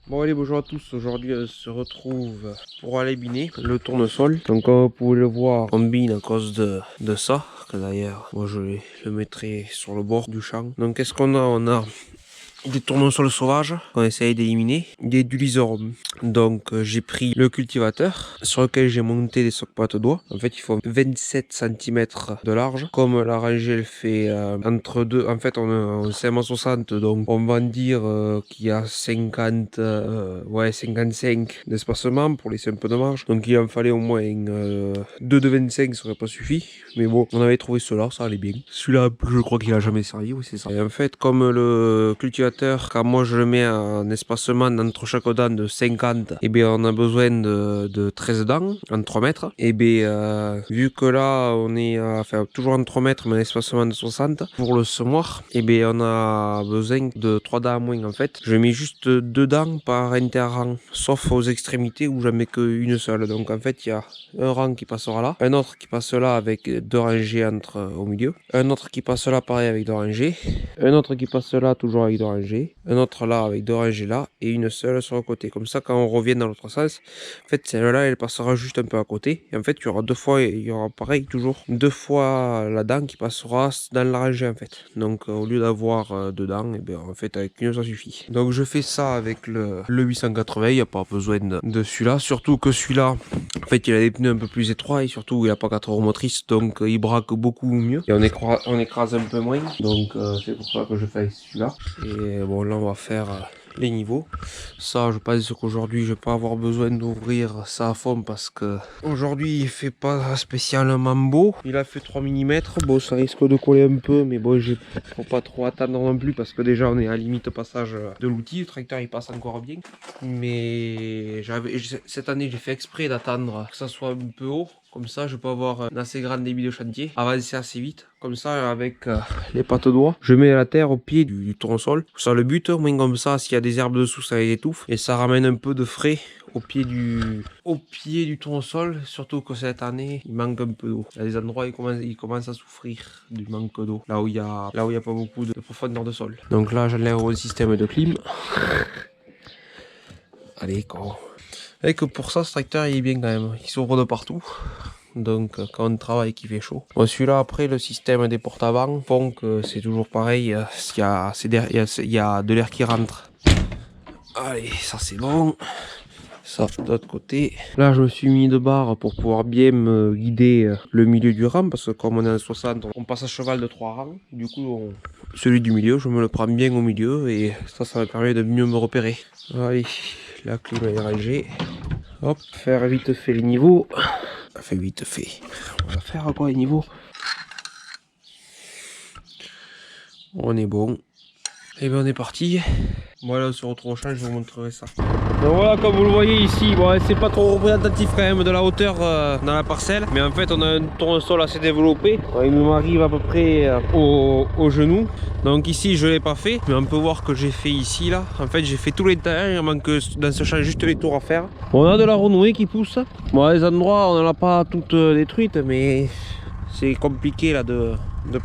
Bon allez, bonjour à tous, aujourd'hui on se retrouve pour aller biner le tournesol. Donc comme vous pouvez le voir, on bine à cause de ça, que d'ailleurs moi je le mettrai sur le bord du champ. Donc qu'est-ce qu'on a? On a des tournesols sauvages qu'on essaye d'éliminer, des Dulisorm. Donc j'ai pris le cultivateur sur lequel j'ai monté des socs-pattes d'oie. En fait il faut 27 cm de large. Comme la rangée elle fait entre deux, en fait on est à 60, donc on va dire qu'il y a 50, 55 d'espacement pour laisser un peu de marge. Donc il en fallait au moins 2 de 25, ça aurait pas suffi. Mais bon, on avait trouvé cela, ça allait bien. Celui-là je crois qu'il a jamais servi, oui c'est ça. Et en fait comme le cultivateur, quand moi je le mets en espacement entre chaque dent de 50, et bien on a besoin de 13 dents en 3 mètres. Et bien vu que là on est toujours en 3 mètres mais un espacement de 60 pour le semoir, et bien on a besoin de 3 dents à moins en fait. Je mets juste 2 dents par interrang, sauf aux extrémités où j'en mets qu'une seule. Donc en fait il y a un rang qui passera là, un autre qui passe là avec 2 rangées au milieu, un autre qui passe là pareil avec 2 rangées, un autre qui passe là toujours avec 2 rangées, un autre là avec 2 rangées là et une seule sur le côté. Comme ça quand on revient dans l'autre sens, en fait celle-là elle passera juste un peu à côté et en fait il y aura il y aura pareil toujours 2 fois la dent qui passera dans la rangée en fait. Donc au lieu d'avoir 2 dents, et bien en fait avec une ça suffit. Donc je fais ça avec le 880, il n'y a pas besoin de celui-là, surtout que celui-là en fait il a des pneus un peu plus étroits et surtout il n'a pas 4 roues motrices, donc il braque beaucoup mieux et on écrase un peu moins. Donc c'est pour ça que je fais avec celui-là. Et bon là on va faire les niveaux. Ça je pense qu'aujourd'hui je vais pas avoir besoin d'ouvrir ça à fond parce que aujourd'hui il fait pas spécialement beau. Il a fait 3 mm. Bon ça risque de coller un peu mais bon faut pas trop attendre non plus parce que déjà on est à limite passage de l'outil. Le tracteur il passe encore bien. Mais cette année j'ai fait exprès d'attendre que ça soit un peu haut. Comme ça, je peux avoir un assez grand débit de chantier, avancer assez vite. Comme ça, avec les pattes d'oie, je mets la terre au pied du tournesol. Ça le but, au moins comme ça, s'il y a des herbes dessous, ça les étouffe. Et ça ramène un peu de frais au pied du tournesol. Surtout que cette année, il manque un peu d'eau. Il y a des endroits où il commence à souffrir du manque d'eau. Là où il y a pas beaucoup de profondeur de sol. Donc là, j'enlève au système de clim. Allez, quoi. Et que pour ça, ce tracteur il est bien quand même, il s'ouvre de partout. Donc quand on travaille qu'il fait chaud. Bon, celui-là après le système des porte-avant font que c'est toujours pareil, il y a de l'air qui rentre. Allez, ça c'est bon. Ça de l'autre côté. Là je me suis mis de barre pour pouvoir bien me guider le milieu du rang. Parce que comme on est en 60, on passe à cheval de 3 rangs. Du coup celui du milieu, je me le prends bien au milieu. Et ça me permet de mieux me repérer. Allez, la clim est rangée. Hop, faire vite fait les niveaux. Enfin vite fait. On va faire quoi les niveaux? On est bon. Et bien on est parti. Voilà, on se retrouve au champ, je vous montrerai ça. Donc voilà, comme vous le voyez ici, bon, c'est pas trop représentatif quand même de la hauteur dans la parcelle. Mais en fait on a un tournesol assez développé. Il nous arrive à peu près au genou. Donc ici je l'ai pas fait, mais on peut voir que j'ai fait ici là. En fait j'ai fait tout l'intérieur, il manque dans ce champ juste les tours à faire. Bon, on a de la renouée qui pousse. Bon à des endroits on n'en a pas toutes détruites, mais c'est compliqué là de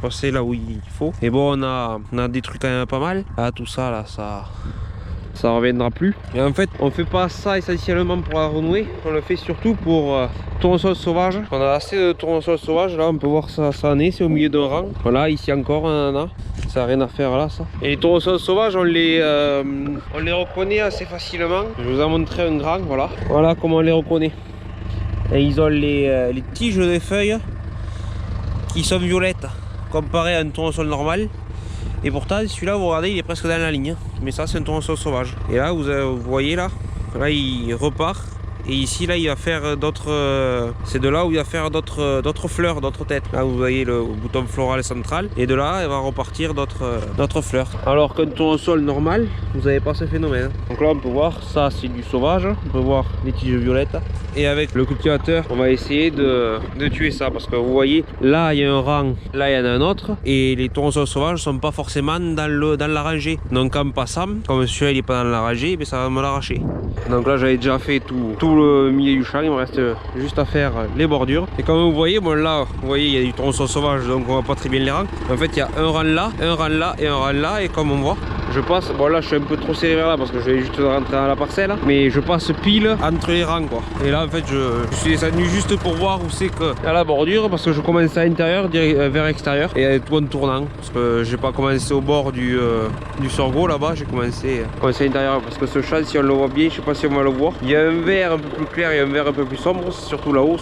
passer là où il faut. Et bon on a détruit quand même pas mal. Ah tout ça là, ça reviendra plus. Et en fait on fait pas ça essentiellement pour la renouée, on le fait surtout pour tournesol sauvage. On a assez de tournesol sauvage, là on peut voir ça en est, c'est au milieu d'un rang. Voilà, ici encore on en a. Ça n'a rien à faire là ça. Et les tournesols sauvages on les reconnaît assez facilement. Je vous en montrer un grand, voilà. Voilà comment on les reconnaît. Et ils ont les tiges des feuilles qui sont violettes comparé à un tournesol normal. Et pourtant celui-là vous regardez il est presque dans la ligne. Mais ça c'est un tournesol sauvage. Et là vous voyez là il repart. Et ici là il va faire d'autres c'est de là où il va faire d'autres fleurs, d'autres têtes. Là vous voyez le bouton floral central. Et de là il va repartir d'autres fleurs. Alors qu'un tournesol normal, vous n'avez pas ce phénomène. Donc là on peut voir, ça c'est du sauvage. On peut voir les tiges violettes. Et avec le cultivateur, on va essayer de tuer ça. Parce que vous voyez, là il y a un rang, là il y en a un autre. Et les tournesols sauvages sont pas forcément dans la rangée. Donc en passant, comme celui-là il est pas dans la rangée, mais ça va me l'arracher. Donc là j'avais déjà fait tout tout le milieu du champ, il me reste juste à faire les bordures. Et comme vous voyez, bon là, vous voyez, il y a du tronçon sauvage, donc on voit pas très bien les rangs. En fait, il y a un rang là, un rang là et un rang là, et comme on voit, je passe, bon là je suis un peu trop serré vers là parce que je vais juste rentrer dans la parcelle, mais je passe pile entre les rangs quoi. Et là en fait je suis descendu juste pour voir où c'est que à la bordure, parce que je commence à l'intérieur vers l'extérieur et tout en tournant, parce que j'ai pas commencé au bord du sorgho là-bas, j'ai commencé à l'intérieur, parce que ce champ, si on le voit bien, je sais pas si on va le voir, il y a un vert un peu plus clair et un vert un peu plus sombre, surtout là-haut,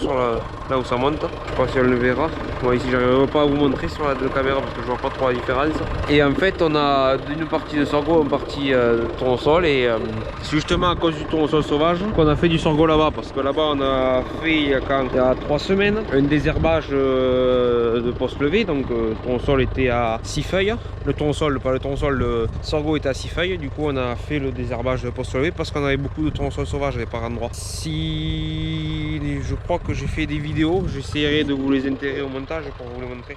là où ça monte, je sais pas si on le verra. Moi ici j'arriverai pas à vous montrer sur la caméra parce que je vois pas trop la différence. Et en fait on a une partie de sorgho, une partie de tournesol, et c'est justement à cause du tournesol sauvage qu'on a fait du sorgho là-bas, parce que là-bas on a fait il y a 3 semaines un désherbage de poste levé, donc le tournesol était à 6 feuilles, le tournesol, pas le tournesol, le sorgho était à 6 feuilles, du coup on a fait le désherbage de poste levé parce qu'on avait beaucoup de tournesol sauvage par endroit. Si je crois que j'ai fait des vidéos, j'essaierai de vous les intégrer au montage pour vous les montrer.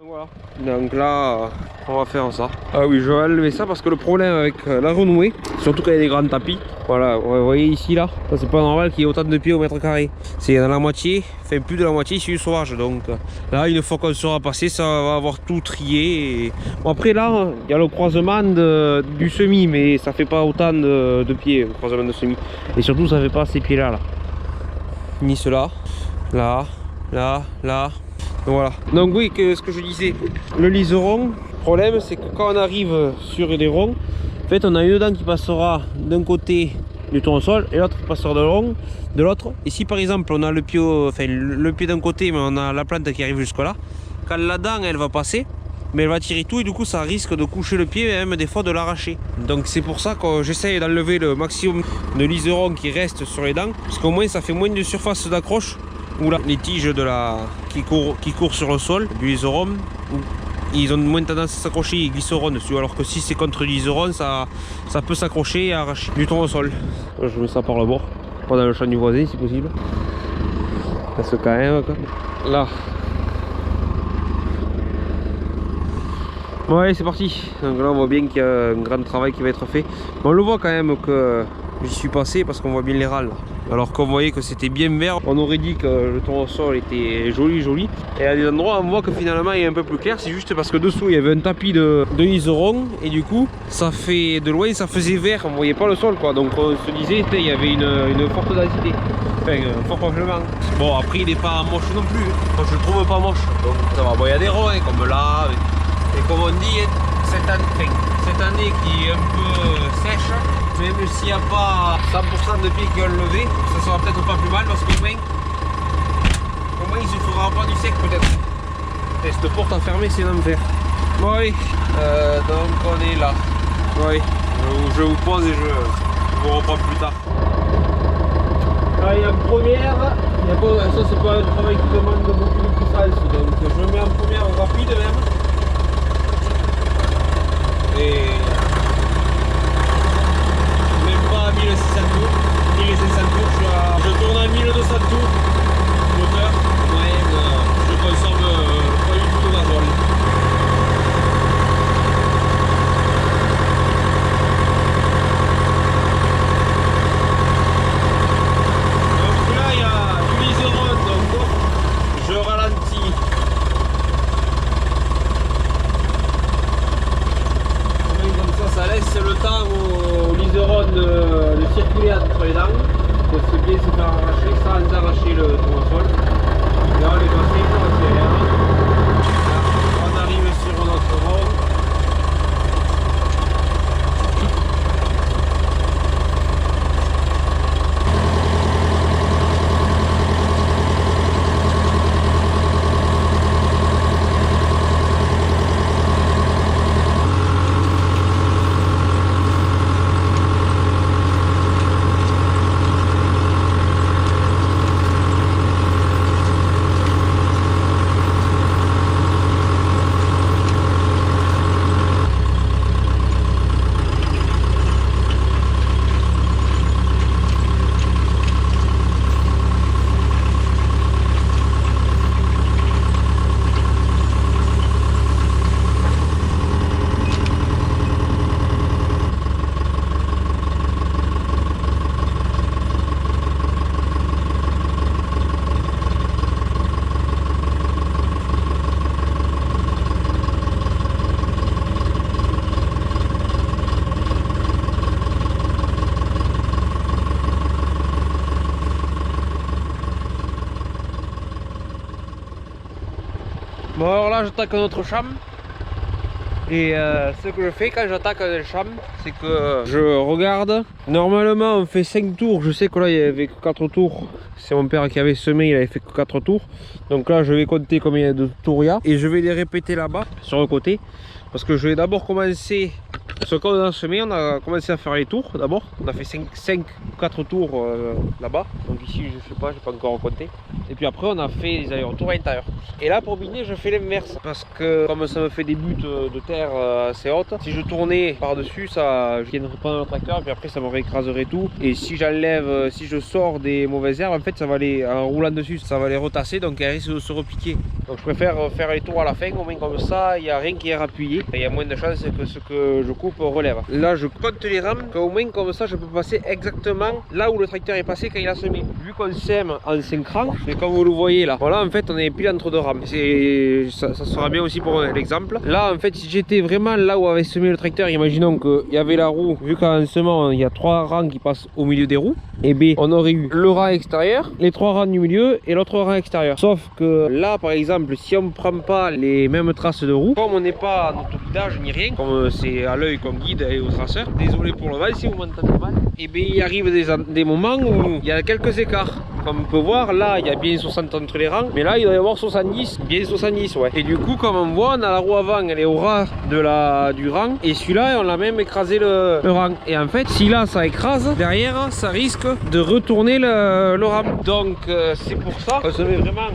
Voilà, donc là on va faire ça. Ah oui, je vais enlever ça parce que le problème avec la renouée, surtout quand il y a des grands tapis, voilà, vous voyez ici là, ça c'est pas normal qu'il y ait autant de pieds au mètre carré. C'est dans la moitié, enfin plus de la moitié c'est du sauvage, donc là une fois qu'on sera passé, ça va avoir tout trié. Et... Bon, après là, il y a le croisement du semis, mais ça fait pas autant de pieds, le croisement de semis. Et surtout ça fait pas ces pieds là, ni cela, là, là, là. Donc voilà. Donc oui, ce que je disais, le liseron, le problème c'est que quand on arrive sur les ronds, en fait on a une dent qui passera d'un côté du tournesol et l'autre qui passera de l'autre. Et si par exemple on a le pied, enfin le pied d'un côté mais on a la plante qui arrive jusque là, quand la dent elle va passer, mais elle va tirer tout et du coup ça risque de coucher le pied et même des fois de l'arracher. Donc c'est pour ça que j'essaye d'enlever le maximum de liseron qui reste sur les dents, parce qu'au moins ça fait moins de surface d'accroche. Ou là, les tiges qui courent sur le sol du liseron, ils ont moins tendance à s'accrocher, ils glisseront dessus, alors que si c'est contre du liseron, ça peut s'accrocher et arracher du tournesol. Je mets ça par le bord, pas dans le champ du voisin si possible, parce que quand même quoi. Là, ouais, c'est parti. Donc là on voit bien qu'il y a un grand travail qui va être fait. On le voit quand même que j'y suis passé parce qu'on voit bien les râles. Alors qu'on voyait que c'était bien vert, on aurait dit que le tournesol était joli. Et à des endroits on voit que finalement il est un peu plus clair, c'est juste parce que dessous il y avait un tapis de liseron et du coup ça fait de loin ça faisait vert, on voyait pas le sol quoi. Donc on se disait il y avait une forte densité, enfin un fort gonflement. Bon après il n'est pas moche non plus, moi je le trouve pas moche, donc ça va. Bon il y a des ronds hein, comme là, et comme on dit cette année qui est un peu sèche, même s'il n'y a pas 100% de pieds qui ont levé, ça sera peut-être pas plus mal parce qu'au moins il se fera pas du sec peut-être. Et cette porte à fermer c'est l'enfer. Oui, donc on est là. Oui, je vous pose et je vous reprends plus tard. Là il y a une première, ça c'est pas un travail qui demande beaucoup de puissance, donc je mets en première rapide même. Et même pas à 1600 tours, 1500 tours, je tourne à 1200 tours moteur, je consomme pas du tout de gasoil. Donc là il y a du liseron, donc je ralentis. Ça laisse le temps au liseron de circuler entre les dents, de se bien se faire arracher sans arracher le tournesol. Là on est passé pour accélérer. On arrive sur notre rond. Bon alors là j'attaque notre champ. Et ce que je fais quand j'attaque un champ, c'est que je regarde. Normalement on fait 5 tours, je sais que là il y avait que 4 tours. C'est mon père qui avait semé, il avait fait que 4 tours. Donc là je vais compter combien de tours il y a. Et je vais les répéter là-bas, sur le côté. Parce que je vais d'abord commencer, parce que quand on a semé, on a commencé à faire les tours d'abord. On a fait 5 ou 4 tours là-bas. Donc ici je sais pas, j'ai pas encore compté. Et puis après on a fait les allers-retours à l'intérieur. Et là pour biner je fais l'inverse. Parce que comme ça me fait des buttes de terre assez hautes, si je tournais par-dessus, ça, je viendrais prendre le tracteur et puis après ça me réécraserait tout. Et si j'enlève, si je sors des mauvaises herbes, en fait ça va les, en roulant dessus, ça va les retasser, donc elles risquent de se repiquer. Donc je préfère faire les tours à la fin, au moins comme ça, il n'y a rien qui est appuyé. Et il y a moins de chances que ce que je coupe relève. Là je compte les rames, au moins comme ça je peux passer exactement là où le tracteur est passé quand il a semé. Vu qu'on sème en 5 rangs, mais comme vous le voyez là, voilà en fait on est pile entre 2 rames. Ça sera bien aussi pour l'exemple. Là en fait si j'étais vraiment là où avait semé le tracteur, imaginons qu'il y avait la roue, vu qu'en semant il y a 3 rangs qui passent au milieu des roues, et B on aurait eu le rang extérieur, les 3 rangs du milieu et l'autre rang extérieur. Sauf que là par exemple si on ne prend pas les mêmes traces de roues, comme on n'est pas en autoguidage ni rien, comme c'est à l'œil qu'on guide et au traceur, désolé pour le mal si vous m'entendez mal, et bien il arrive des moments où il y a quelques écarts. Comme on peut voir, là il y a bien 60 entre les rangs, mais là il doit y avoir 70, bien 70 ouais. Et du coup comme on voit, on a la roue avant, elle est au ras du rang, et celui-là on l'a même écrasé le rang. Et en fait si là ça écrase, derrière ça risque de retourner le rang. Donc c'est pour ça que ça met vraiment,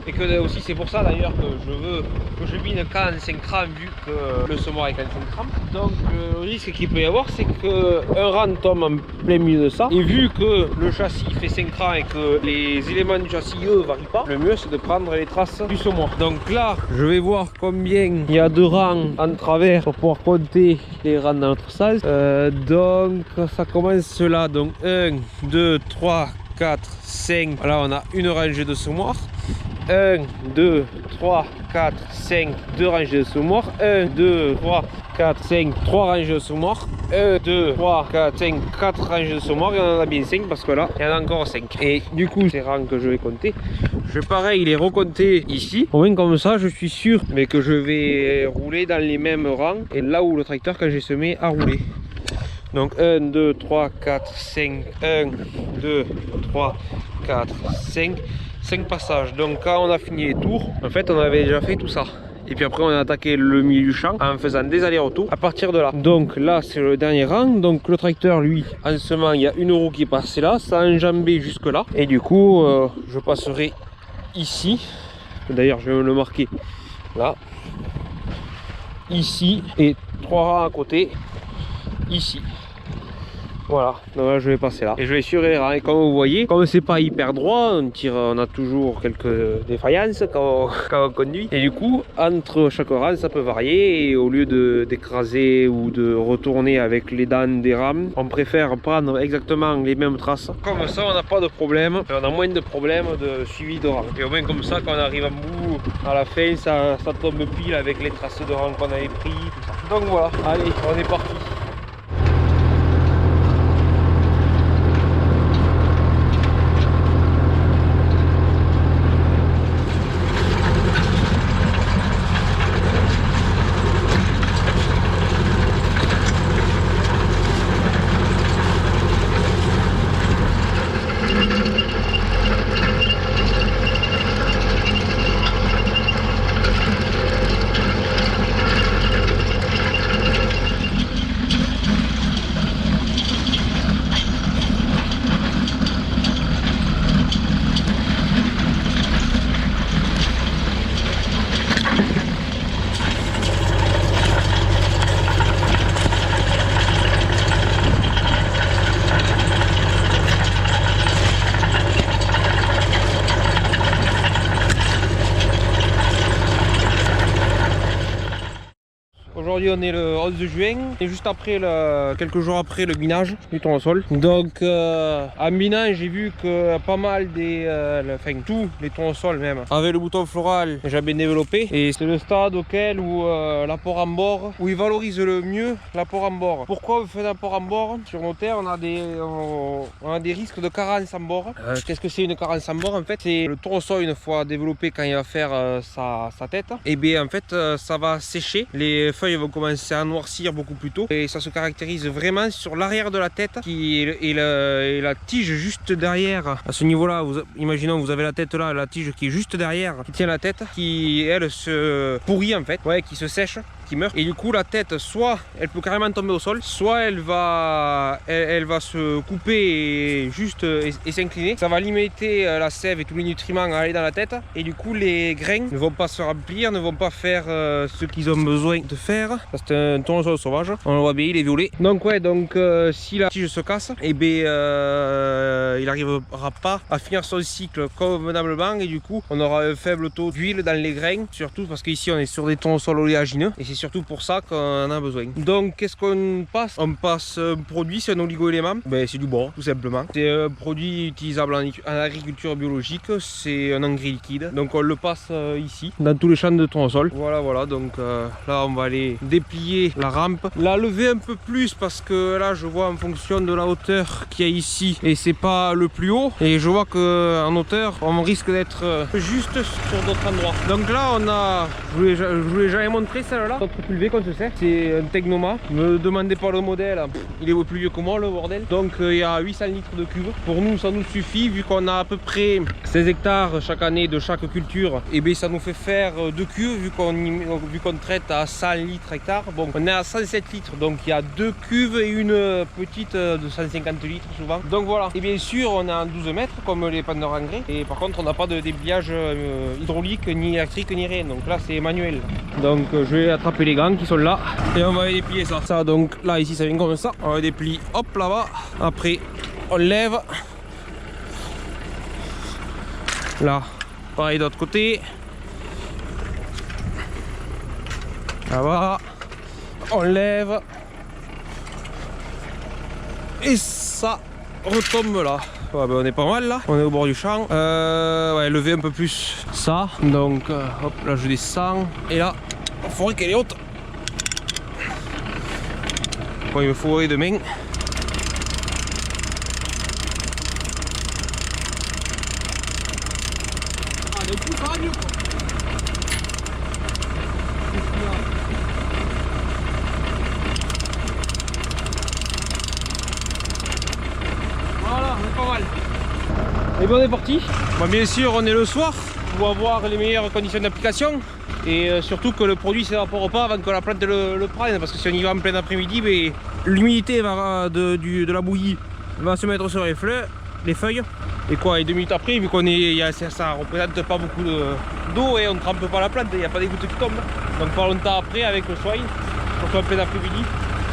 et que aussi c'est pour ça d'ailleurs que je veux que je mine qu'en 5 rangs vu que le semoir est qu'en 5 rangs. Donc le risque qu'il peut y avoir c'est qu'un rang tombe en plein milieu de ça, et vu que le châssis fait 5 rangs et que les éléments du châssis eux varient pas, le mieux c'est de prendre les traces du semoir. Donc là je vais voir combien il y a de rangs en travers pour pouvoir compter les rangs dans l'autre sens. Donc ça commence là, donc 1, 2, 3, 4, 5, voilà on a une rangée de semoirs. 1, 2, 3, 4, 5, 2 rangées de semoirs. 1, 2, 3, 4, 5, 3 rangées de semoirs. 1, 2, 3, 4, 5, 4 rangées de semoirs. Il y en a bien 5 parce que là, il y en a encore 5. Et du coup, ces rangs que je vais compter, je vais pareil les recompter ici. Au moins comme ça, je suis sûr mais que je vais rouler dans les mêmes rangs. Et là où le tracteur, quand j'ai semé, a roulé. Donc 1, 2, 3, 4, 5, 1, 2, 3, 4, 5 passages. Donc quand on a fini les tours, en fait on avait déjà fait tout ça. Et puis après on a attaqué le milieu du champ en faisant des allers-retours à partir de là. Donc là c'est le dernier rang. Donc le tracteur lui, en semant il y a une roue qui est passée là, ça a enjambé jusque là. Et du coup je passerai ici. D'ailleurs je vais me le marquer là. Ici et 3 rangs à côté. Ici. Voilà, donc là je vais passer là et je vais sur les rangs. Et comme vous voyez, comme c'est pas hyper droit, on a toujours quelques défaillances quand on conduit. Et du coup, entre chaque rang, ça peut varier. Et au lieu d'écraser ou de retourner avec les dents des rames, on préfère prendre exactement les mêmes traces. Comme ça, on n'a pas de problème. On a moins de problèmes de suivi de rang. Et au moins comme ça, quand on arrive en bout, à la fin, ça tombe pile avec les traces de rang qu'on avait pris. Tout ça. Donc voilà, allez, on est parti. aujourd'hui on est le 11 juin et juste après quelques jours après le binage du tournesol. Donc en binant j'ai vu que pas mal enfin tous les tournesols même avaient le bouton floral déjà bien développé et c'est le stade auquel où l'apport en bord, où ils valorisent le mieux l'apport en bord. Pourquoi on fait l'apport en bord? Sur nos terres on a des risques de carence en bord. Qu'est-ce que c'est une carence en bord? En fait c'est le tournesol une fois développé quand il va faire sa tête, et bien en fait ça va sécher, les feuilles vont commencer à noircir beaucoup plus tôt et ça se caractérise vraiment sur l'arrière de la tête et la tige juste derrière. À ce niveau là, imaginons vous avez la tête là, la tige qui est juste derrière, qui tient la tête, qui elle se pourrit en fait, ouais, qui se sèche, qui meurt, et du coup la tête soit elle peut carrément tomber au sol, soit elle va se couper et s'incliner. Ça va limiter la sève et tous les nutriments à aller dans la tête, et du coup les grains ne vont pas se remplir, ne vont pas faire ce qu'ils ont besoin de faire. C'est un tournesol sauvage, on le voit bien, il est violet. Donc ouais, donc si la tige se casse, et bien il n'arrivera pas à finir son cycle convenablement, et du coup on aura un faible taux d'huile dans les grains, surtout parce qu'ici on est sur des tournesols oléagineux et c'est surtout pour ça qu'on en a besoin. Donc qu'est-ce qu'on passe? On passe un produit, c'est un oligo-élément, ben, c'est du bois tout simplement. C'est un produit utilisable en agriculture biologique, c'est un engrais liquide, donc on le passe ici dans tous les champs de tournesol. Voilà, donc là on va aller déplier la rampe, la lever un peu plus parce que là je vois en fonction de la hauteur qu'il y a ici et c'est pas le plus haut, et je vois que en hauteur on risque d'être juste sur d'autres endroits. Donc là on a, je vous l'ai jamais montré celle-là, notre pulvé qu'on se sert, c'est un Technoma. Ne me demandez pas le modèle, il est plus vieux que moi le bordel. Donc il y a 800 litres de cuve, pour nous ça nous suffit vu qu'on a à peu près 16 hectares chaque année de chaque culture, et bien ça nous fait faire 2 cuves vu qu'on traite à 100 litres hectare. Bon, on est à 107 litres, donc il y a 2 cuves et une petite de 150 litres souvent. Donc voilà, et bien sûr on est en 12 mètres comme les panneurs engrais, et par contre on n'a pas de dépliage hydraulique ni électrique ni rien, donc là c'est manuel. Donc je vais attraper les gants qui sont là et on va déplier ça. Donc là ici ça vient comme ça, on déplie hop là-bas, après on lève là, pareil de l'autre côté, là-bas on lève et ça retombe là. Ouais, ben on est pas mal là, on est au bord du champ. Ouais, lever un peu plus ça, donc hop là je descends, et là il faudrait qu'elle est haute. Bon, il me faudrait de main. Ah, du coup ça va mieux quoi. Voilà, on est pas mal. Et bien on est parti. Bon, bien sûr on est le soir pour avoir les meilleures conditions d'application, et surtout que le produit ne s'évapore pas avant que la plante le prenne, parce que si on y va en plein après-midi, ben, l'humidité de la bouillie va se mettre sur les feuilles, et quoi, et 2 minutes après, vu qu'on est, ça représente pas beaucoup d'eau et on ne trempe pas la plante, il n'y a pas des gouttes qui tombent. Donc pas longtemps après, avec le soin, surtout en plein après-midi,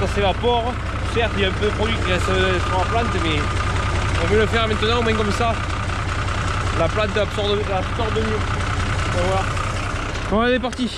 ça s'évapore. Certes il y a un peu de produit qui reste sur la plante, mais on veut le faire maintenant, au moins comme ça la plante absorbe mieux. Donc voilà. On est parti.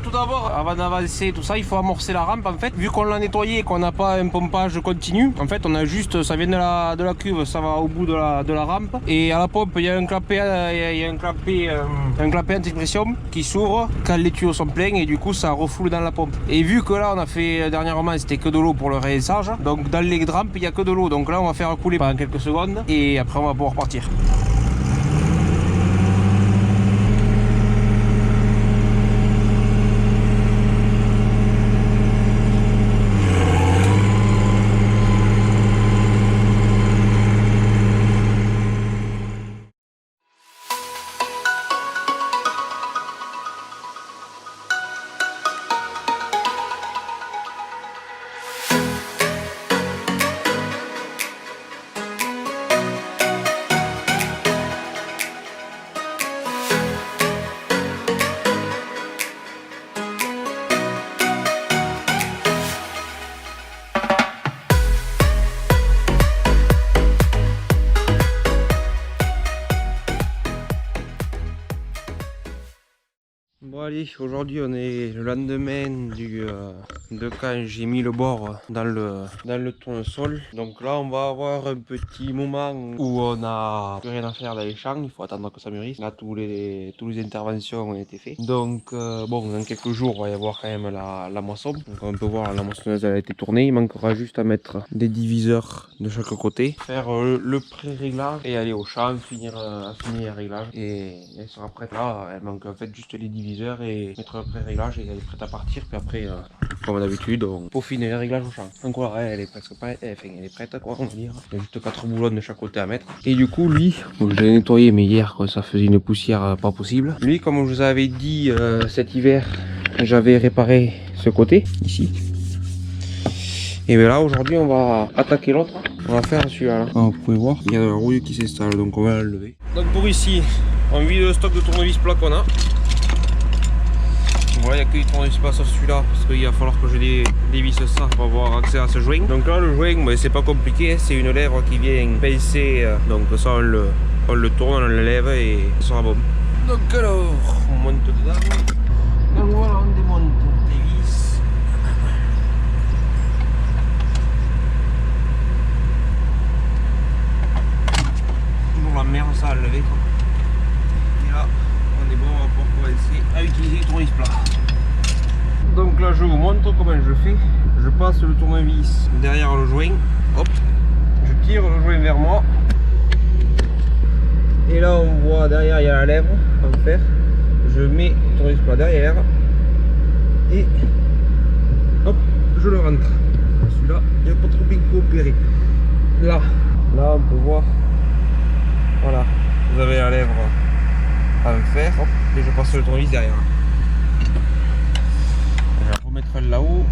Tout d'abord, avant d'avancer tout ça, il faut amorcer la rampe en fait. Vu qu'on l'a nettoyé et qu'on n'a pas un pompage continu, en fait on a juste, ça vient de la cuve, ça va au bout de la rampe. Et à la pompe, il y a un clapet, un clapet anti-pression qui s'ouvre quand les tuyaux sont pleins, et du coup ça refoule dans la pompe. Et vu que là on a fait dernièrement, c'était que de l'eau pour le réessage, donc dans les rampes il n'y a que de l'eau. Donc là on va faire couler pendant quelques secondes et après on va pouvoir partir. Bon allez, aujourd'hui on est le lendemain de quand j'ai mis le bord dans le tournesol. Donc là on va avoir un petit moment où on a plus rien à faire dans les champs, il faut attendre que ça mûrisse. Là toutes les interventions ont été faites. Donc bon, dans quelques jours il va y avoir quand même la moisson. Donc on peut voir la moissonneuse elle a été tournée, il manquera juste à mettre des diviseurs de chaque côté, faire le pré-réglage et aller au champ, finir les réglages et elle sera prête. Là elle manque en fait juste les diviseurs et mettre le pré-réglage et elle est prête à partir. Puis après comme d'habitude on peaufine les réglages au champ. Donc voilà, elle est presque prête, enfin elle est prête quoi on va dire. Il y a juste 4 boulons de chaque côté à mettre. Et du coup lui, bon, je l'ai nettoyé mais hier quoi, ça faisait une poussière pas possible. Lui comme je vous avais dit cet hiver j'avais réparé ce côté ici. Et bien là aujourd'hui on va attaquer l'autre. On va faire celui-là. Comme vous pouvez voir, il y a la rouille qui s'installe donc on va la lever. Donc pour ici, on vide le stock de tournevis plat qu'on a. Voilà, il n'y a que du tournevis plat sur celui-là parce qu'il va falloir que je dévisse ça pour avoir accès à ce joint. Donc là le joint, ben, c'est pas compliqué, c'est une lèvre qui vient pincer. Donc ça on le tourne, on le lève et ça sera bon. Donc alors, on monte dedans. Donc voilà, on démonte les vis. La merde ça à lever quoi. Et là on est bon, on va pouvoir commencer à utiliser le tournevis plat. Donc là je vous montre comment je fais. Je passe le tournevis derrière le joint, hop, je tire le joint vers moi. Et là on voit derrière il y a la lèvre en fer. Je mets le tournevis plat derrière et hop, je le rentre. Celui-là il n'a pas trop bien coopéré. Là on peut voir. Voilà, vous avez la lèvre à le faire, hop, et je passe le tournevis derrière. Je vais remettre elle là-haut.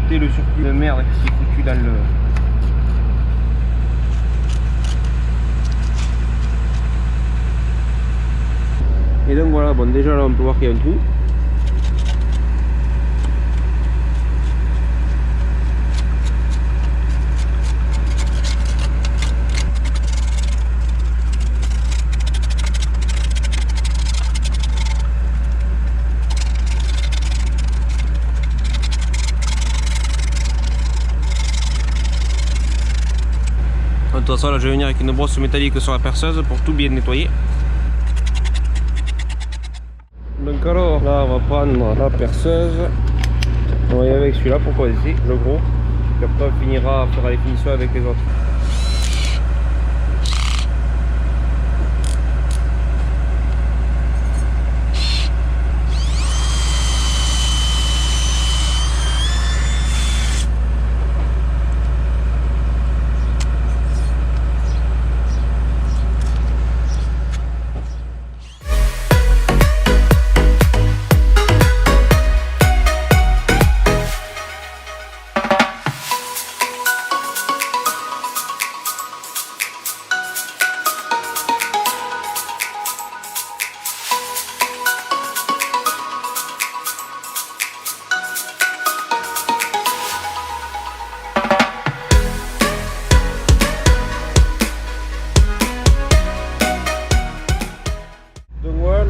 Le surplus de merde qui est foutu dans le... Et donc voilà, bon déjà là on peut voir qu'il y a un trou. De toute façon là je vais venir avec une brosse métallique sur la perceuse pour tout bien nettoyer. Donc alors là on va prendre la perceuse, on va y aller avec celui-là pour commencer, le gros, puis après on finira à faire les finitions avec les autres.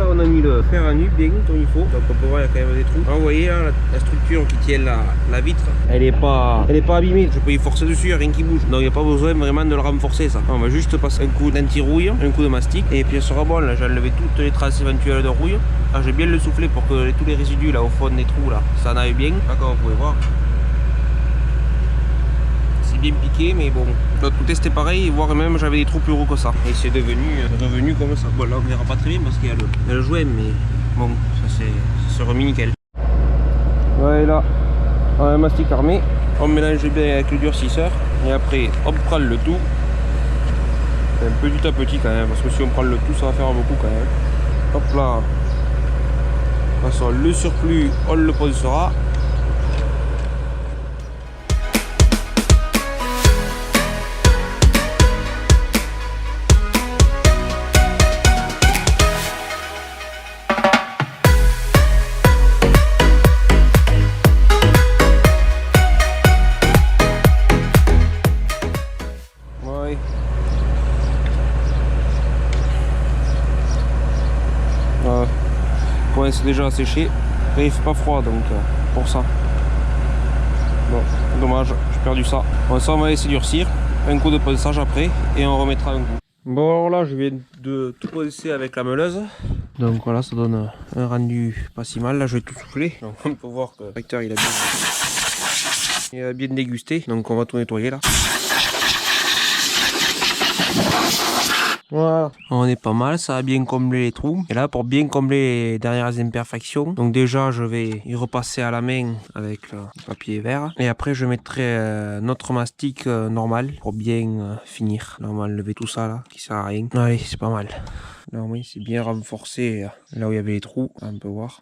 On a mis le fer à nu bien comme il faut, donc on peut voir il y a quand même des trous. Alors, vous voyez là, la structure qui tient la vitre, elle est pas abîmée, je peux y forcer dessus, il n'y a rien qui bouge, donc il n'y a pas besoin vraiment de le renforcer ça. On va juste passer un coup d'anti-rouille, un coup de mastic et puis ça sera bon. Là j'ai enlevé toutes les traces éventuelles de rouille. Alors j'ai bien le soufflé pour que tous les résidus là au fond des trous là, ça en aille bien, là comme vous pouvez voir. Bien piqué, mais bon, de l'autre côté c'était pareil, voire même j'avais des trous plus gros que ça et c'est revenu comme ça. Bon là on verra pas très bien parce qu'il y a le joint, mais bon ça c'est remis nickel. Ouais, là on a un mastic armé, on mélange bien avec le durcisseur et après on prend le tout Petit à petit quand même, parce que si on prend le tout, ça va faire beaucoup quand même. Hop là. De toute façon, le surplus, on le posera. Ouais. Commence déjà à sécher. Après il fait pas froid donc pour ça. Bon, dommage, j'ai perdu ça. Bon, ça on va laisser durcir. Un coup de ponçage après et on remettra un coup. Bon alors là je viens de tout poncer avec la meuleuse. Donc voilà, ça donne un rendu pas si mal. Là je vais tout souffler. Donc on peut voir que le tracteur il a bien dégusté. Donc on va tout nettoyer là. Voilà, on est pas mal, ça a bien comblé les trous. Et là pour bien combler les dernières imperfections, donc déjà je vais y repasser à la main avec le papier vert. Et après je mettrai notre mastic normal pour bien finir. Là on va enlever tout ça là, qui sert à rien. Allez, c'est pas mal. Là oui, c'est bien renforcé là où il y avait les trous, on peut voir.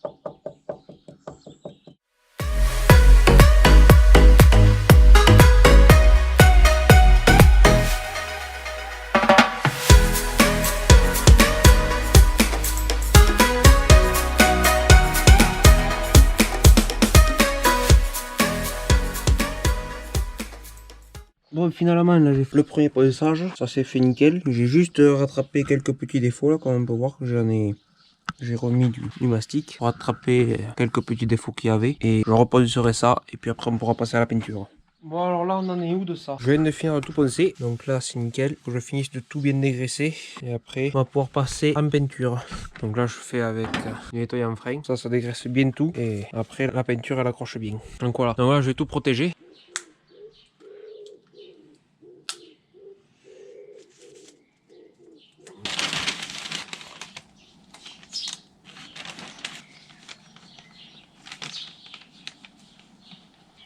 Bon, finalement, là j'ai fait le premier ponçage, ça s'est fait nickel. J'ai juste rattrapé quelques petits défauts là, comme on peut voir que j'ai remis du mastic pour rattraper quelques petits défauts qu'il y avait. Et je reponcerai ça, et puis après on pourra passer à la peinture. Bon alors là on en est où de ça? Je viens de finir de tout poncer, donc là c'est nickel. Faut que je finisse de tout bien dégraisser, et après on va pouvoir passer en peinture. Donc là je fais avec du nettoyant frein, ça dégraisse bien tout, et après la peinture elle accroche bien. Donc voilà, donc là je vais tout protéger.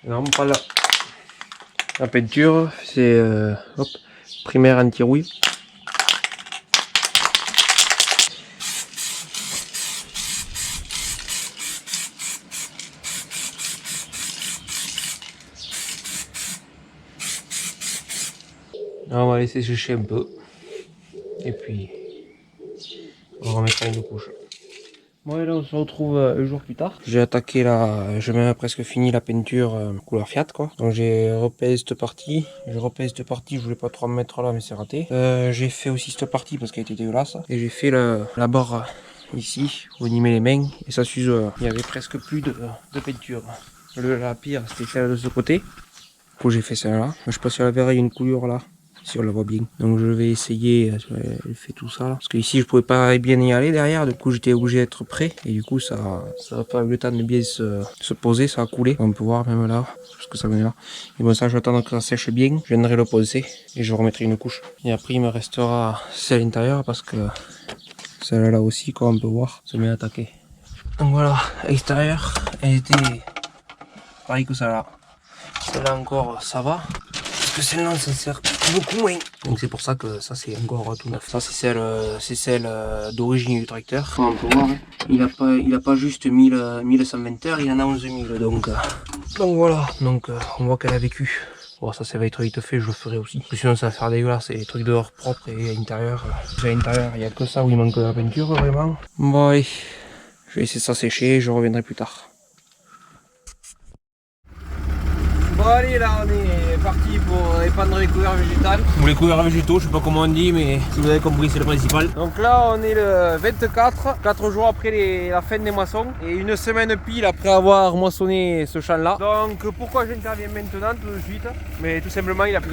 Non, pas là. La peinture, c'est primaire anti-rouille. Là, on va laisser sécher un peu. Et puis, on remettra une couche. Bon et là on se retrouve un jour plus tard. J'ai attaqué là, j'ai même presque fini la peinture couleur Fiat quoi. Donc j'ai repeint cette partie, je voulais pas trop en mettre là mais c'est raté. J'ai fait aussi cette partie parce qu'elle était dégueulasse. Et j'ai fait la barre ici, où on y met les mains et ça s'use. Il y avait presque plus de peinture. La pire c'était celle de ce côté. Du coup j'ai fait celle-là. Je sais pas si on la verra, il y a une couleur là. Si on la voit bien. Donc je vais essayer, elle fait tout ça là. Parce que ici je pouvais pas bien y aller derrière, du coup j'étais obligé d'être prêt. Et du coup ça va pas eu le temps de bien se poser, ça a coulé. On peut voir même là, parce que ça venait là. Et bon ça je vais attendre que ça sèche bien, je viendrai le poser et je remettrai une couche. Et après il me restera celle à l'intérieur parce que celle-là aussi quoi on peut voir, c'est bien attaqué. Donc voilà, extérieur, elle était pareil que celle-là. Celle-là encore ça va. Que celle-là ça sert beaucoup moins. Donc c'est pour ça que ça c'est encore tout neuf. Ça c'est celle d'origine du tracteur. On peut voir, hein. Il a pas juste 1120 heures, il en a 11 000 donc voilà, donc on voit qu'elle a vécu. Bon ça va être vite fait, je le ferai aussi. Sinon ça va faire dégueulasse, c'est des trucs dehors propres et à l'intérieur. À l'intérieur il n'y a que ça où il manque de la peinture vraiment. Bon allez, je vais laisser ça sécher, je reviendrai plus tard. Bon allez là on est parti pour épandre les couverts végétales. Ou les couverts végétaux, je sais pas comment on dit mais si vous avez compris c'est le principal. Donc là on est le 24, 4 jours après la fin des moissons. Et une semaine pile après avoir moissonné ce champ là. Donc pourquoi j'interviens maintenant tout de suite? Mais tout simplement il a fait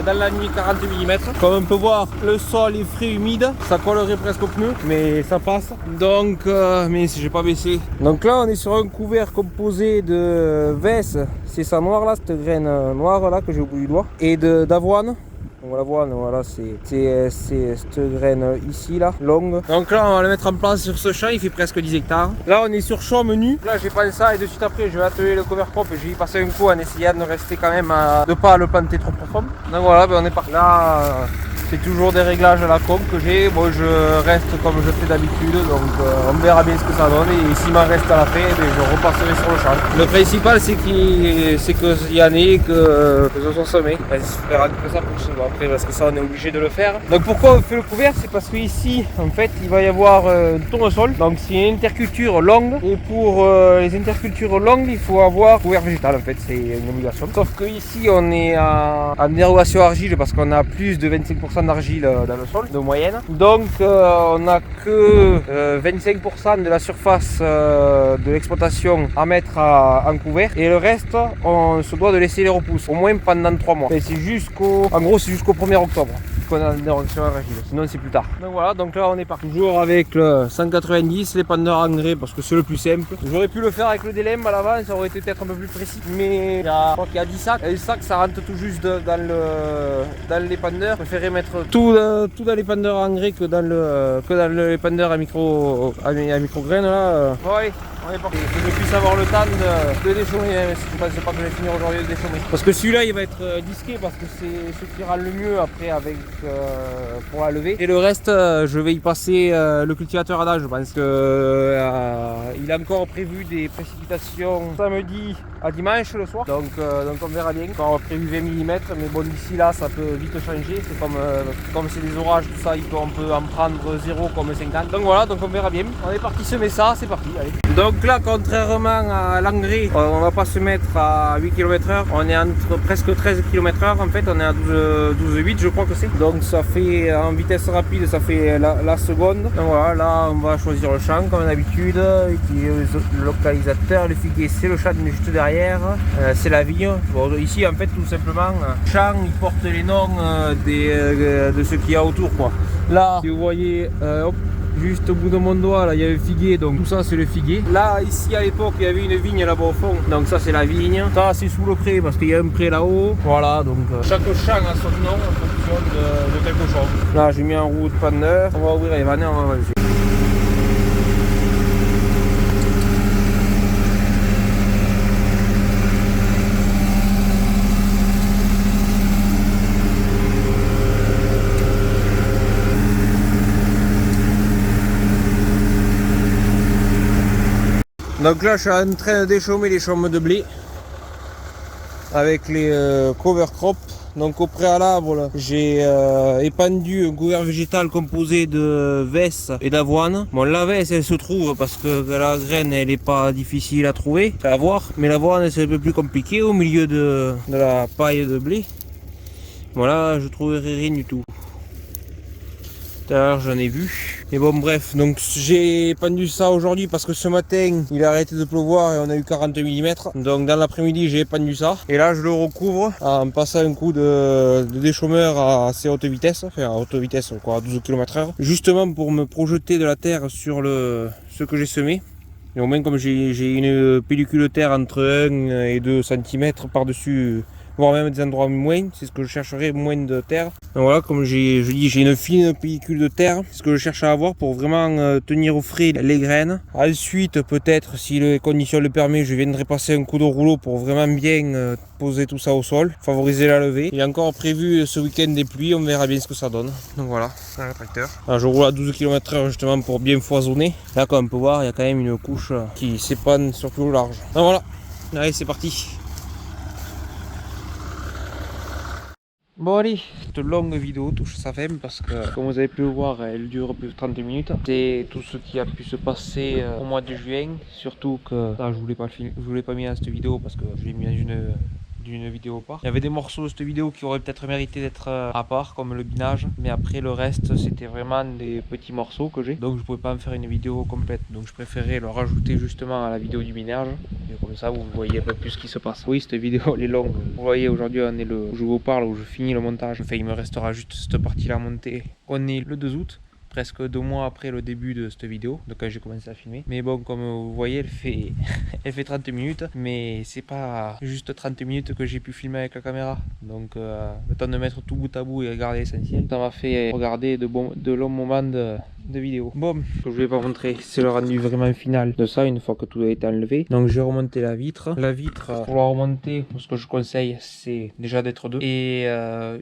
dans la nuit 40 mm. Comme on peut voir le sol est frais humide, ça collerait presque aux pneus mais ça passe. Donc mais si j'ai pas baissé. Donc là on est sur un couvert composé de Vess, c'est ça noir là, cette graine noire là que j'ai au bout du doigt, et d'avoine. Donc l'avoine, voilà, c'est cette graine ici là, longue. Donc là on va le mettre en place sur ce champ, il fait presque 10 hectares. Là on est sur champ menu. Là j'ai pensé ça et de suite après je vais atteler le cover crop et je vais y passer un coup en essayant de rester quand même de pas le planter trop profond. Donc voilà, ben on est parti. Là C'est toujours des réglages à la con que j'ai. Moi je reste comme je fais d'habitude, donc on verra bien ce que ça donne. Et s'il m'en reste à la fin, je repasserai sur le champ. Le principal c'est qu'il y en ait que ce soit semé. J'espère que ça pousse après parce que ça on est obligé de le faire. Donc pourquoi on fait le couvert? C'est parce que ici en fait il va y avoir un tournesol. Donc c'est une interculture longue. Et pour les intercultures longues, il faut avoir couvert végétal en fait, c'est une obligation. Sauf que ici on est en dérogation argile parce qu'on a plus de 25% d'argile dans le sol de moyenne. Donc on n'a que 25% de la surface de l'exploitation à mettre en couvert et le reste on se doit de laisser les repousses au moins pendant 3 mois. C'est jusqu'au 1er octobre qu'on a une dérogation argile, sinon c'est plus tard. Donc voilà, donc là on est parti toujours avec le 190, l'épandeur engrais parce que c'est le plus simple. J'aurais pu le faire avec le délème à l'avant, ça aurait été peut-être un peu plus précis, mais je crois qu'il y a 10 sacs, et les sacs ça rentre tout juste dans l'épandeur. Je préférais mettre tout dans l'épandeur engrais que dans l'épandeur à micro-graines là. Bon allez, on est parti. Que je puisse avoir le temps de déchaumer, même si je ne pense pas que je vais finir aujourd'hui de déchaumer. Parce que celui-là il va être disqué parce que c'est ce qui rend le mieux après avec pour la lever. Et le reste je vais y passer le cultivateur à nage parce que il a encore prévu des précipitations samedi à dimanche le soir. Donc on verra bien. On a prévu 20 mm, mais bon d'ici là ça peut vite changer. C'est comme c'est des orages, tout ça, on peut en prendre 0 comme 50. Donc voilà, donc on verra bien. On est parti semer ça, c'est parti, allez. Donc là, contrairement à l'engrais, on va pas se mettre à 8 km/h. On est entre presque 13 km/h en fait, on est à 12,8 je crois que c'est. Donc ça fait en vitesse rapide, ça fait la seconde. Donc voilà, là on va choisir le champ comme d'habitude. Le localisateur, le figuier c'est le champ juste derrière, c'est la vigne. Bon, ici en fait tout simplement, champ il porte les noms de ce qu'il y a autour quoi. Là, si vous voyez, hop, juste au bout de mon doigt là il y a le figuier, donc tout ça c'est le figuier. Là ici à l'époque il y avait une vigne là-bas au fond, donc ça c'est la vigne. Ça c'est sous le pré parce qu'il y a un pré là-haut. Voilà, donc chaque champ a son nom en fonction de quelque chose. Là j'ai mis en route pas de neuf, on va ouvrir les vannes et on va avancer. Donc là je suis en train de déchaumer les chaumes de blé avec les cover crop. Donc au préalable j'ai épandu un couvert végétal composé de vesse et d'avoine. Bon la vesse elle se trouve parce que la graine elle est pas difficile à trouver, à voir, mais l'avoine c'est un peu plus compliqué au milieu de la paille de blé. Voilà, je trouverai rien du tout. Tout à l'heure j'en ai vu. Mais bon bref, donc j'ai pendu ça aujourd'hui parce que ce matin il a arrêté de pleuvoir et on a eu 40 mm. Donc dans l'après-midi j'ai pendu ça. Et là je le recouvre en passant un coup de déchaumeur à assez haute vitesse. Enfin à haute vitesse quoi, à 12 km/h. Justement pour me projeter de la terre sur ce que j'ai semé. Et au moins comme j'ai une pellicule de terre entre 1 et 2 cm par-dessus, voire même des endroits moins, c'est ce que je chercherai, moins de terre. Donc voilà, comme je dis, j'ai une fine pellicule de terre, c'est ce que je cherche à avoir pour vraiment tenir au frais les graines. Ensuite, peut-être, si les conditions le permettent, je viendrai passer un coup de rouleau pour vraiment bien poser tout ça au sol, favoriser la levée. Il y a encore prévu ce week-end des pluies, on verra bien ce que ça donne. Donc voilà, c'est un tracteur. Alors, je roule à 12 km/h justement pour bien foisonner. Là, comme on peut voir, il y a quand même une couche qui s'épanne sur tout le large. Donc voilà, allez, c'est parti. Bon allez, cette longue vidéo touche sa fin parce que comme vous avez pu le voir elle dure plus de 30 minutes. C'est tout ce qui a pu se passer au mois de juin. Surtout que ça, je voulais pas mis dans cette vidéo parce que je l'ai mis dans d'une vidéo à part. Il y avait des morceaux de cette vidéo qui auraient peut-être mérité d'être à part comme le binage, mais après le reste c'était vraiment des petits morceaux que j'ai, donc je pouvais pas en faire une vidéo complète, donc je préférais le rajouter justement à la vidéo du binage et comme ça vous voyez un peu plus ce qui se passe. Oui, cette vidéo elle est longue, vous voyez aujourd'hui on est où je vous parle, où je finis le montage, enfin il me restera juste cette partie là à monter. On est le 2 août, presque 2 mois après le début de cette vidéo, donc quand j'ai commencé à filmer. Mais bon, comme vous voyez, elle fait 30 minutes, mais c'est pas juste 30 minutes que j'ai pu filmer avec la caméra. Donc le temps de mettre tout bout à bout et regarder l'essentiel, ça m'a fait regarder de longs moments de de vidéo. Bon, ce que je vais pas montrer, c'est le rendu vraiment final de ça une fois que tout a été enlevé. Donc j'ai remonté la vitre. La vitre, pour la remonter, ce que je conseille, c'est déjà d'être deux. Et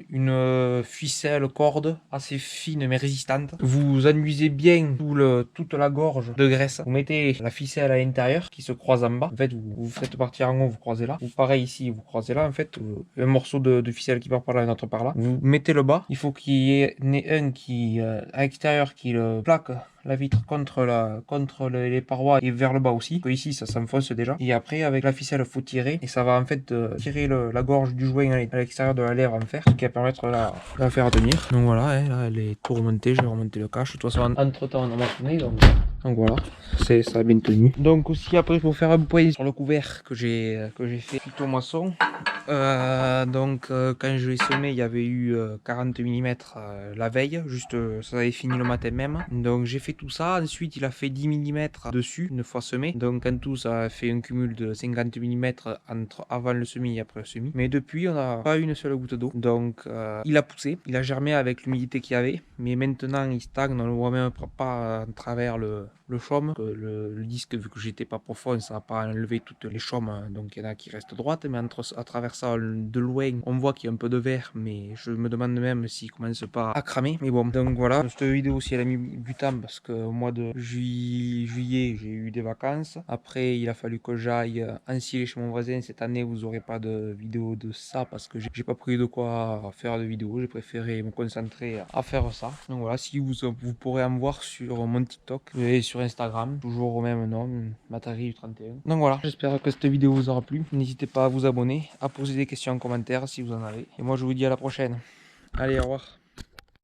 une ficelle corde assez fine mais résistante. Vous enduisez bien toute la gorge de graisse. Vous mettez la ficelle à l'intérieur qui se croise en bas. En fait, vous faites partir en haut, vous croisez là. Ou pareil ici, vous croisez là. En fait, un morceau de ficelle qui part par là et un autre par là. Vous mettez le bas. Il faut qu'il y ait un qui, à l'extérieur, qui le plaque la vitre contre les parois et vers le bas aussi. Que ici, ça s'enfonce déjà. Et après, avec la ficelle, faut tirer. Et ça va en fait tirer la gorge du joint à l'extérieur de la lèvre en fer. Ce qui va permettre de la faire tenir. Donc voilà, hein, là, elle est tout remontée. Je vais remonter le cache. De toute façon, entre temps, on a machiné. Donc voilà, ça a bien tenu. Donc aussi, après, il faut faire un point sur le couvert que j'ai fait plutôt moisson. Quand je l'ai semé, il y avait eu 40 mm la veille, juste ça avait fini le matin même. Donc j'ai fait tout ça. Ensuite, il a fait 10 mm dessus une fois semé. Donc en tout, ça a fait un cumul de 50 mm entre avant le semis et après le semis. Mais depuis, on n'a pas une seule goutte d'eau. Donc il a poussé, il a germé avec l'humidité qu'il y avait. Mais maintenant, il stagne, on le voit même pas à travers le chaume. Le disque, vu que j'étais pas profond, ça n'a pas enlevé toutes les chaumes. Donc il y en a qui restent droites, mais à travers ça, de loin, on voit qu'il y a un peu de vert, mais je me demande même s'il commence pas à cramer. Mais bon, donc voilà. Cette vidéo aussi, elle a mis du temps parce qu'au mois de juillet, j'ai eu des vacances. Après, il a fallu que j'aille ensiler chez mon voisin. Cette année, vous aurez pas de vidéo de ça parce que j'ai pas pris de quoi faire de vidéo. J'ai préféré me concentrer à faire ça. Donc voilà, si vous pourrez en voir sur mon TikTok et sur Instagram, toujours au même nom, Matari31. Donc voilà, j'espère que cette vidéo vous aura plu. N'hésitez pas à vous abonner, à poser des questions en commentaire si vous en avez. Et moi, je vous dis à la prochaine. Allez, au revoir.